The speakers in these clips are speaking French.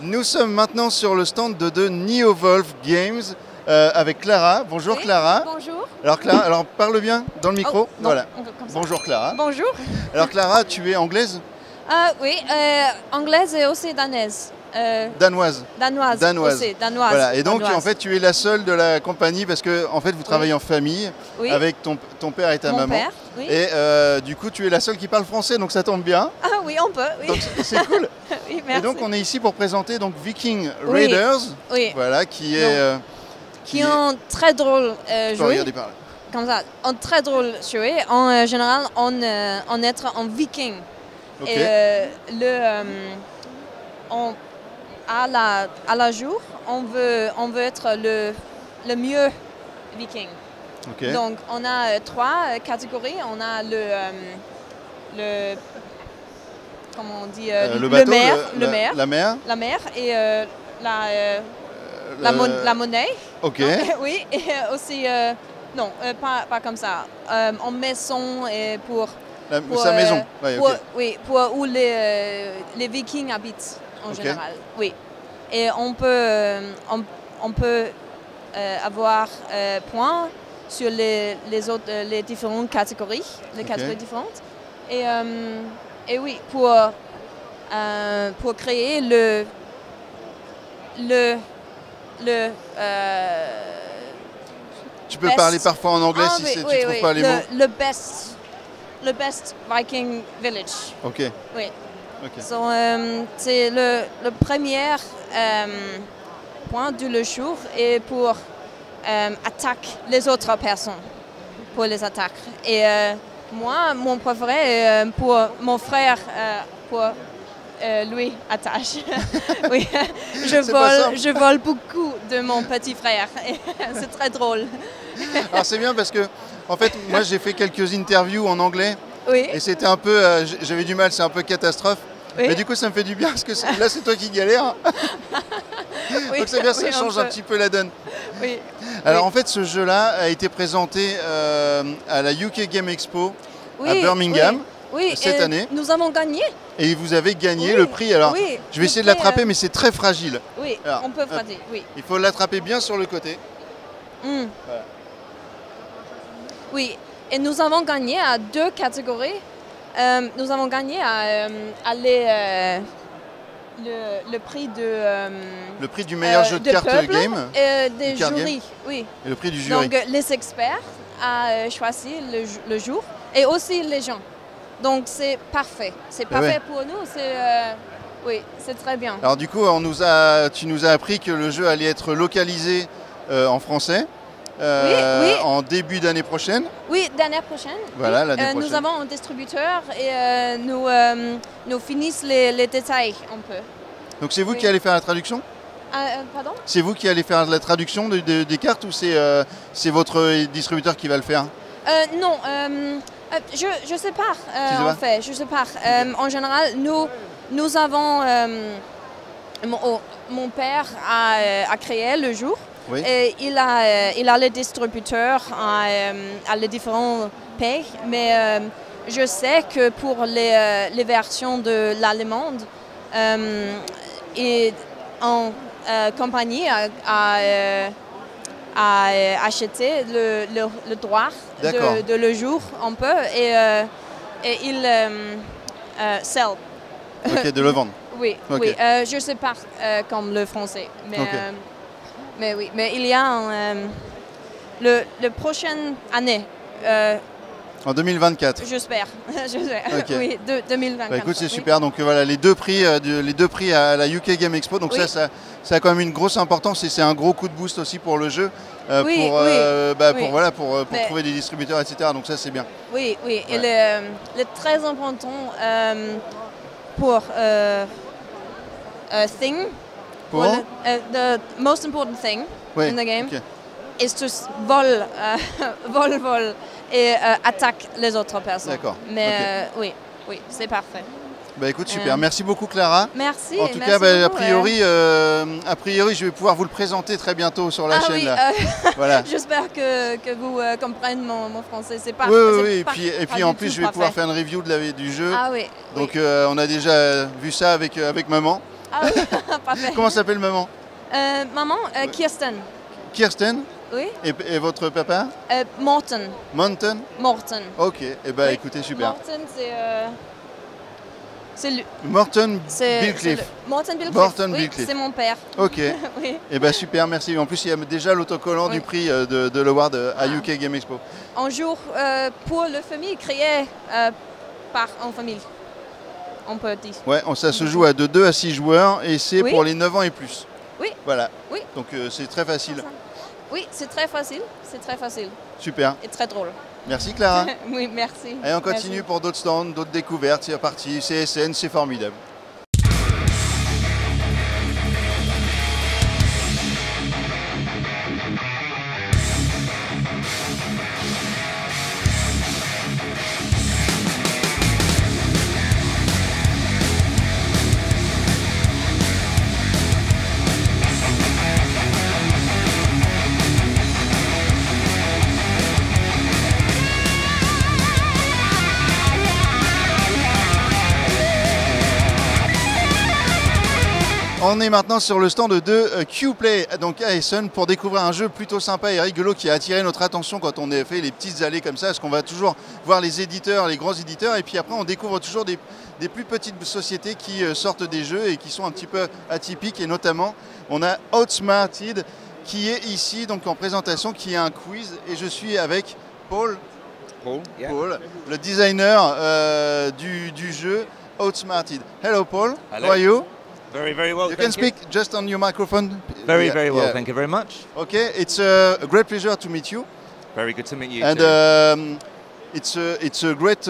Nous sommes maintenant sur le stand de NeoVolve Games avec Clara. Bonjour, oui, Clara. Bonjour. Alors Clara, parle bien dans le micro. Oh, non, voilà. Bonjour Clara. Bonjour. Alors Clara, tu es anglaise? Oui, anglaise et aussi danaise. Danoise. Danoise. Aussi, danoise. Voilà. Et donc danoise. en fait tu es la seule de la compagnie parce que en fait vous travaillez en famille avec ton père et ta maman. Père, oui. Et du coup tu es la seule qui parle français, donc ça tombe bien. Ah oui, on peut. Oui. Donc c'est cool. Oui, merci. Et donc on est ici pour présenter donc Viking Raiders, voilà, qui est ont très drôle joué. Regardez par là. Comme ça, on très drôle joué. En général, on est en viking. Okay. Et à la jour, on veut être le mieux viking. Okay. Donc on a 3 catégories. On a le comment on dit le bateau, la mer et la monnaie. Ok. Oui, et aussi non, pas comme ça. En maison et pour sa maison. Ouais, okay. Oui, pour où les Vikings habitent en général. Oui. Et on peut avoir points sur les différentes catégories, catégories différentes. Et oui, pour créer tu peux parler parfois en anglais si tu ne trouves pas les mots. Le best Viking village. Ok. Oui. Okay. So, c'est le premier point du jour et pour attaquer les autres personnes, pour les attaques. Et moi, mon préféré pour mon frère, pour lui attache. Oui, je vole beaucoup de mon petit frère. C'est très drôle. Alors c'est bien parce que, en fait, moi j'ai fait quelques interviews en anglais. Oui. Et c'était un peu, j'avais du mal, c'est un peu catastrophe. Oui. Mais du coup ça me fait du bien parce que là c'est toi qui galères. Oui, donc c'est bien, ça change un petit peu la donne. Oui. Alors en fait ce jeu-là a été présenté à la UK Game Expo à Birmingham. Oui, cette année. Nous avons gagné. Et vous avez gagné le prix. Alors, je vais essayer de l'attraper, mais c'est très fragile. Oui, alors, on peut frapper, oui. Il faut l'attraper bien sur le côté. Voilà. Oui, et nous avons gagné à 2 catégories. Nous avons gagné le prix de... le prix du meilleur jeu de cartes game. Des jurys, oui. Et le prix du jury. Donc, les experts ont choisi le jour et aussi les gens. Donc c'est parfait. C'est parfait pour nous. Oui, c'est très bien. Alors du coup, tu nous as appris que le jeu allait être localisé en français en début d'année prochaine. Oui, l'année prochaine. Voilà, l'année prochaine. Nous avons un distributeur et nous finissons les détails un peu. Donc c'est vous qui allez faire la traduction? Pardon? C'est vous qui allez faire la traduction des cartes ou c'est votre distributeur qui va le faire? Non. Je sais pas, en fait, je sais pas. En général, nous avons... mon père a créé le jeu et il a les distributeurs à les différents pays, mais je sais que pour les versions de l'allemande, en compagnie a acheté le droit de le jour un peu et il sell. Ok, de le vendre. Oui, oui. Je ne sais pas comme le français, mais oui. Mais il y a le prochaine année. En 2024. J'espère. Okay. Oui, 2024. Bah, écoute, c'est super. Donc voilà, les deux prix à la UK Game Expo. Donc ça a quand même une grosse importance et c'est un gros coup de boost aussi pour le jeu, pour trouver des distributeurs, etc. Donc ça c'est bien. Oui, oui. Ouais. Et le très important pour thing. Pour the most important thing in the game is to vol et attaque les autres personnes. D'accord. Mais oui, c'est parfait. Bah écoute, super. Merci beaucoup, Clara. Merci. En tout cas, a priori, je vais pouvoir vous le présenter très bientôt sur la chaîne. Oui, là. Voilà. J'espère que vous comprenez mon français. C'est pas. Oui. Et puis en plus, je vais pouvoir faire une review du jeu. Ah oui. Donc on a déjà vu ça avec maman. Ah oui, parfait. Comment s'appelle maman? Maman, Kirsten. Kirsten? Oui. Et votre papa? Morten. Morten? Morten. Ok, et bah écoutez, super. Morten, c'est lui. Morten Billcliffe. Morten Billcliffe. Morten oui, Billcliffe. C'est mon père. Ok. Oui. Et bah super, merci. En plus, il y a déjà l'autocollant du prix de l'award à UK Game Expo. Un jour pour la famille, créé par en famille. On peut dire. Ouais, ça se joue de 2 à 6 joueurs et c'est pour les 9 ans et plus. Oui. Voilà. Oui. Donc c'est très facile. Oui, c'est très facile. C'est très facile. Super. Et très drôle. Merci Clara. Oui, merci. Et on continue pour d'autres stands, d'autres découvertes. C'est reparti. CSN, c'est formidable. On est maintenant sur le stand de Qplay, donc à Essen, pour découvrir un jeu plutôt sympa et rigolo qui a attiré notre attention quand on a fait les petites allées comme ça, parce qu'on va toujours voir les éditeurs, les grands éditeurs, et puis après on découvre toujours des plus petites sociétés qui sortent des jeux et qui sont un petit peu atypiques, et notamment on a Outsmarted qui est ici donc en présentation, qui est un quiz, et je suis avec Paul, le designer du jeu Outsmarted. Hello Paul, Hello. How are you? Very, very well. You can speak just on your microphone. Very, very well. Thank you very much. Okay, it's a great pleasure to meet you. Very good to meet you and too. It's a great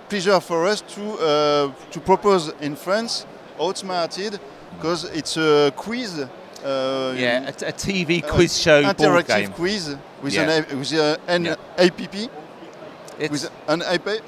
pleasure for us to propose in France Outsmarted, because it's a quiz. A TV quiz show board game. Interactive quiz with an app. With an iPad,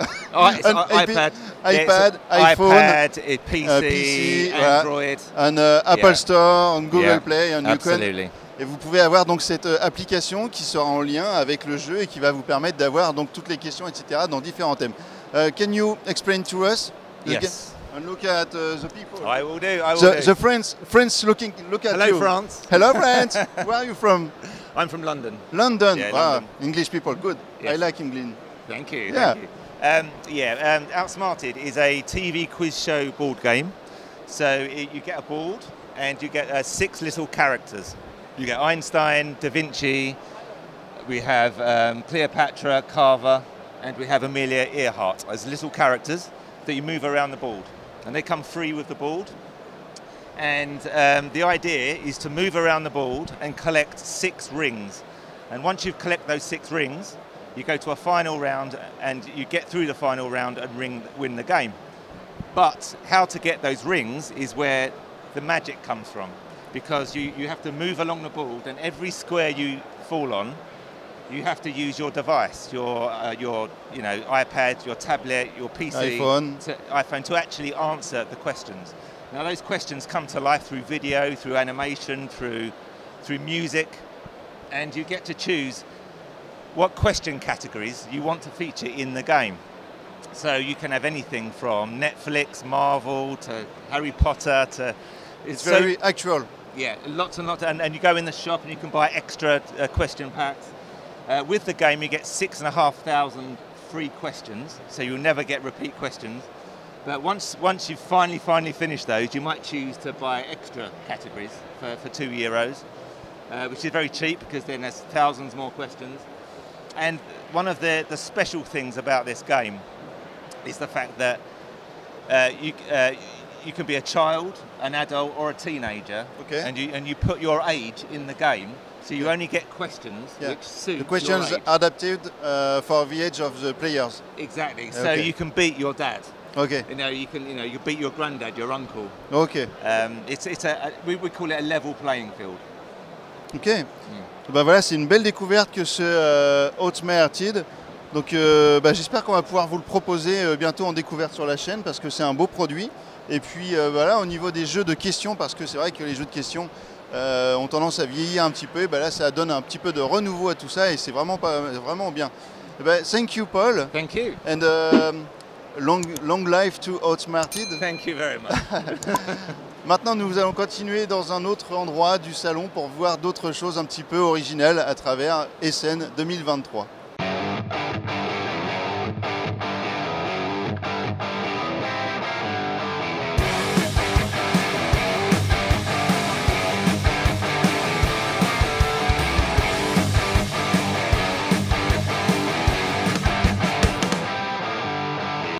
iPad, iPhone, PC, Android, and Apple Store, and Google Play, and absolutely. Et vous pouvez avoir donc cette application qui sera en lien avec le jeu et qui va vous permettre d'avoir donc toutes les questions, etc. dans différents thèmes. Can you explain to us? Yes. And look at the people. I will do. The friends look at Hello, you. Hello, France. Hello, France. Where are you from? I'm from London. London. Yeah, wow. London. English people, good. Yes. I like England. Thank you. Yeah. Thank you. Outsmarted is a TV quiz show board game. So you get a board and you get 6 little characters. You get Einstein, Da Vinci, we have Cleopatra, Carver, and we have Amelia Earhart as little characters that you move around the board. And they come free with the board. And the idea is to move around the board and collect 6 rings. And once you've collected those 6 rings, you go to a final round and you get through the final round and win the game. But how to get those rings is where the magic comes from, because you have to move along the board, and every square you fall on, you have to use your device, your iPad, your tablet, your PC, iPhone to actually answer the questions. Now those questions come to life through video, through animation, through music, and you get to choose what question categories you want to feature in the game. So you can have anything from Netflix, Marvel, to Harry Potter, to... It's very actual. Yeah, lots and lots, and you go in the shop and you can buy extra question packs. With the game you get 6,500 free questions, so you'll never get repeat questions. But once you've finally finished those, you might choose to buy extra categories for €2, which is very cheap, because then there's thousands more questions. And one of the special things about this game is the fact that you can be a child, an adult, or a teenager, and you put your age in the game, so you only get questions which suit the questions your age. Adapted for the age of the players. Exactly. So you can beat your dad. Okay. You can beat your granddad, your uncle. Okay. We call it a level playing field. Ok. Ben voilà, c'est une belle découverte que ce Outsmarted. Donc j'espère qu'on va pouvoir vous le proposer bientôt en découverte sur la chaîne parce que c'est un beau produit. Et puis voilà, au niveau des jeux de questions, parce que c'est vrai que les jeux de questions ont tendance à vieillir un petit peu, et là ça donne un petit peu de renouveau à tout ça et c'est vraiment bien. Thank you Paul. Thank you. And long life to Outsmarted. Thank you very much. Maintenant nous allons continuer dans un autre endroit du salon pour voir d'autres choses un petit peu originales à travers Essen 2023.